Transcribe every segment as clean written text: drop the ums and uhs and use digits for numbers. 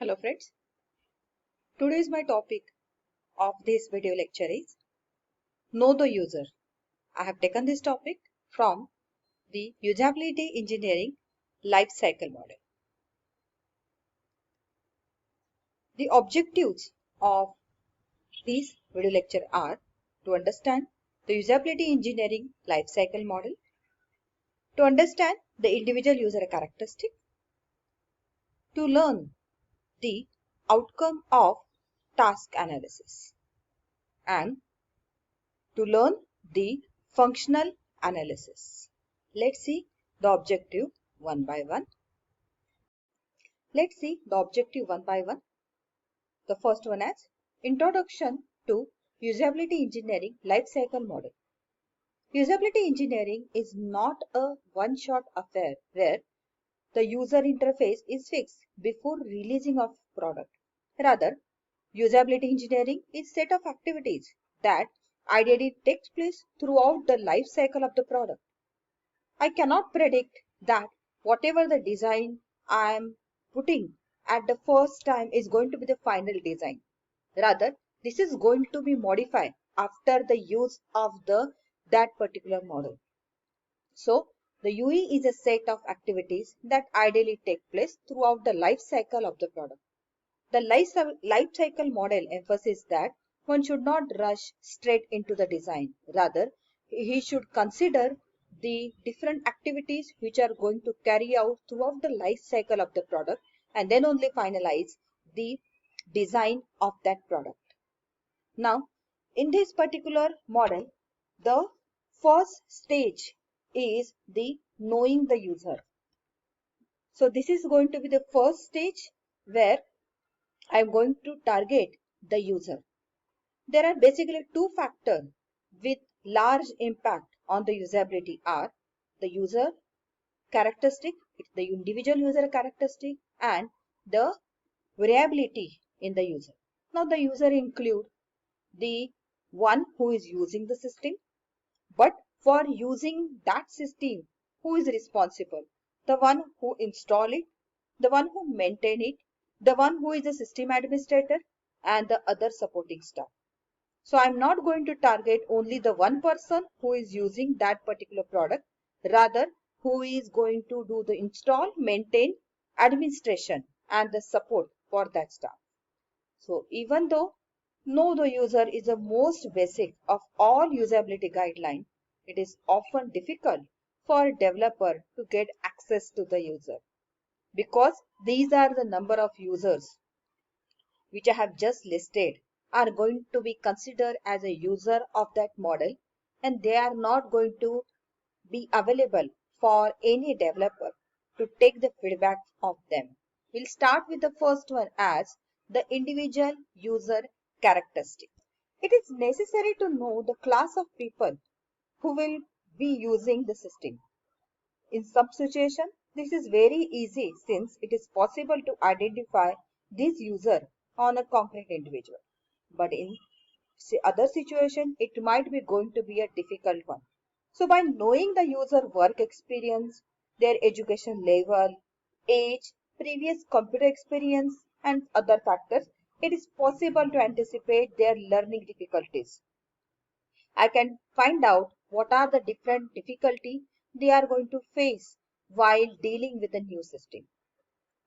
Hello friends, today's my topic of this video lecture is Know the User. I have taken this topic from the Usability Engineering Life Cycle Model. The objectives of this video lecture are to understand the Usability Engineering Life Cycle Model, to understand the individual user characteristic, to learn the outcome of task analysis, and to learn the functional analysis. Let's see the objective one by one. Let's see the objective one by one. The first one is Introduction to Usability Engineering Lifecycle Model. Usability engineering is not a one-shot affair where the user interface is fixed before releasing of product. Rather, usability engineering is a set of activities that ideally takes place throughout the life cycle of the product. I cannot predict that whatever the design I am putting at the first time is going to be the final design. Rather, this is going to be modified after the use of that particular model. So, the UE is a set of activities that ideally take place throughout the life cycle of the product. The life cycle model emphasizes that one should not rush straight into the design. Rather, he should consider the different activities which are going to carry out throughout the life cycle of the product and then only finalize the design of that product. Now, in this particular model, the first stage is the knowing the user. So this is going to be the first stage where I am going to target the user. There are basically two factors with large impact on the usability are the user characteristic, it's the individual user characteristic, and the variability in the user. Now the user include the one who is using the system, but for using that system, who is responsible? The one who install it, the one who maintain it, the one who is a system administrator, and the other supporting staff. So I'm not going to target only the one person who is using that particular product, rather who is going to do the install, maintain, administration, and the support for that staff. So even though know the user is the most basic of all usability guidelines, it is often difficult for a developer to get access to the user because these are the number of users which I have just listed are going to be considered as a user of that model and they are not going to be available for any developer to take the feedback of them. We'll start with the first one as the individual user characteristic. It is necessary to know the class of people who will be using the system. In some situation, this is very easy since it is possible to identify this user on a concrete individual. But in other situation, it might be going to be a difficult one. So by knowing the user work experience, their education level, age, previous computer experience, and other factors, it is possible to anticipate their learning difficulties. I can find out what are the different difficulty they are going to face while dealing with the new system.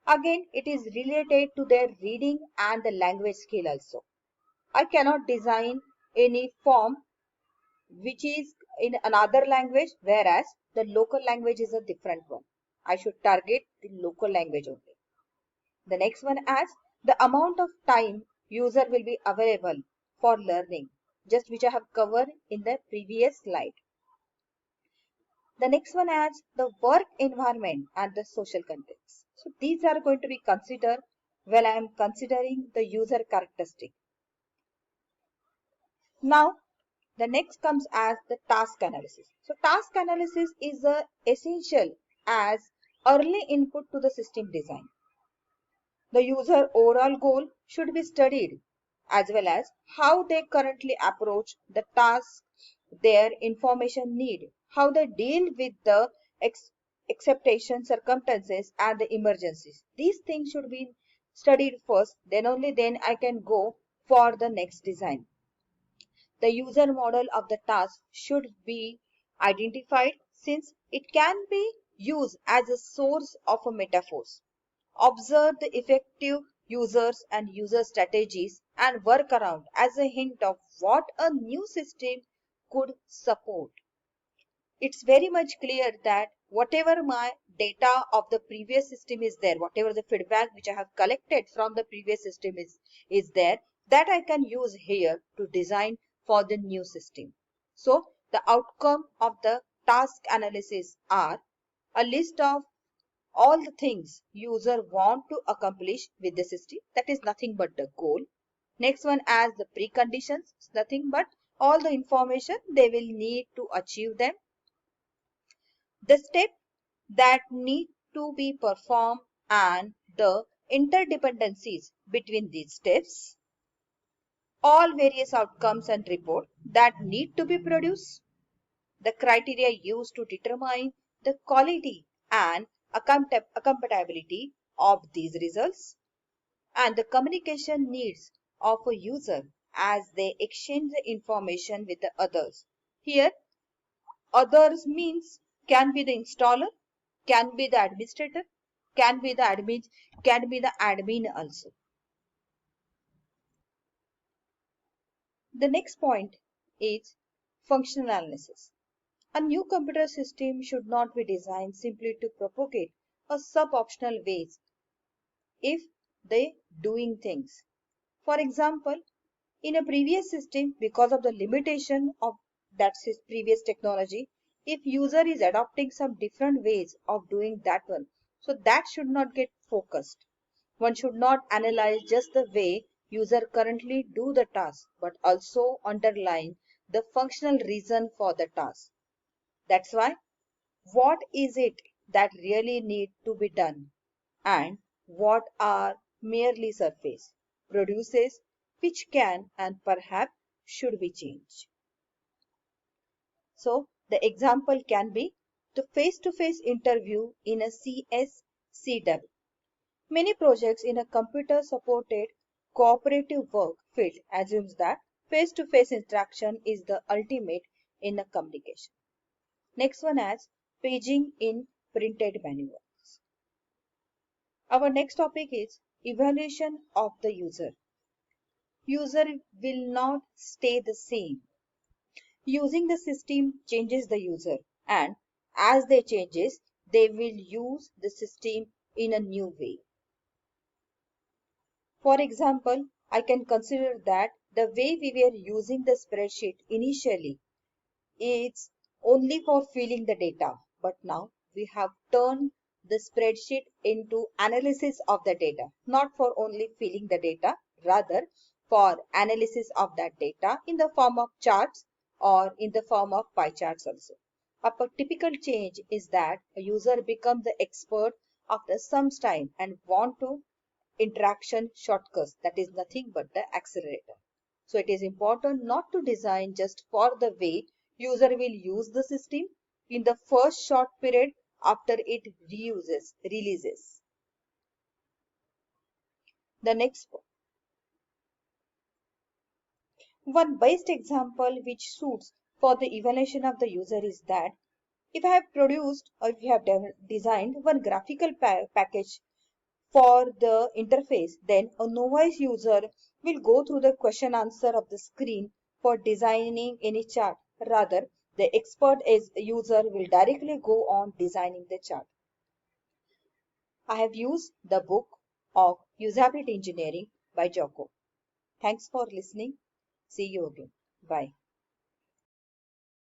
Again, it is related to their reading and the language skill also. I cannot design any form which is in another language, whereas the local language is a different one. I should target the local language only. The next one asks the amount of time user will be available for learning, just which I have covered in the previous slide. The next one adds the work environment and the social context. So these are going to be considered when I am considering the user characteristic. Now, the next comes as the task analysis. So task analysis is essential as early input to the system design. The user overall goal should be studied as well as how they currently approach the task, their information need, how they deal with the exception circumstances and the emergencies. These things should be studied first, then only then I can go for the next design. The user model of the task should be identified since it can be used as a source of a metaphors. Observe the effective users and user strategies and work around as a hint of what a new system could support. It's very much clear that whatever my data of the previous system is there, whatever the feedback which I have collected from the previous system is there, that I can use here to design for the new system. So the outcome of the task analysis are a list of all the things user want to accomplish with the system, that is nothing but the goal. Next one as the preconditions, nothing but all the information they will need to achieve them. The steps that need to be performed and the interdependencies between these steps, all various outcomes and report that need to be produced, the criteria used to determine the quality and compatibility of these results, and the communication needs of a user as they exchange the information with the others. Here, others means can be the installer, can be the administrator, can be the admin also. The next point is functional analysis. A new computer system should not be designed simply to propagate a sub-optional ways if they doing things. For example, in a previous system, because of the limitation of that previous technology, if user is adopting some different ways of doing that one, so that should not get focused. One should not analyze just the way user currently do the task, but also underline the functional reason for the task. That's why what is it that really need to be done and what are merely surface produces which can and perhaps should be changed. So the example can be the face-to-face interview in a CSCW. Many projects in a computer supported cooperative work field assumes that face-to-face interaction is the ultimate in a communication. Next one as paging in printed manuals. Our next topic is evaluation of the user. User will not stay the same. Using the system changes the user, and as they changes, they will use the system in a new way. For example, I can consider that the way we were using the spreadsheet initially is only for filling the data, but now we have turned the spreadsheet into analysis of the data, not for only filling the data, rather for analysis of that data in the form of charts or in the form of pie charts also. A typical change is that a user becomes the expert after some time and want to interaction shortcuts, that is nothing but the accelerator. So it is important not to design just for the way user will use the system in the first short period after it releases. The next one best example which suits for the evaluation of the user is that if I have produced or if you have designed one graphical package for the interface, then a novice user will go through the question answer of the screen for designing any chart. Rather, the expert user will directly go on designing the chart. I have used the book of Usability Engineering by Jocko. Thanks for listening. See you again. Bye.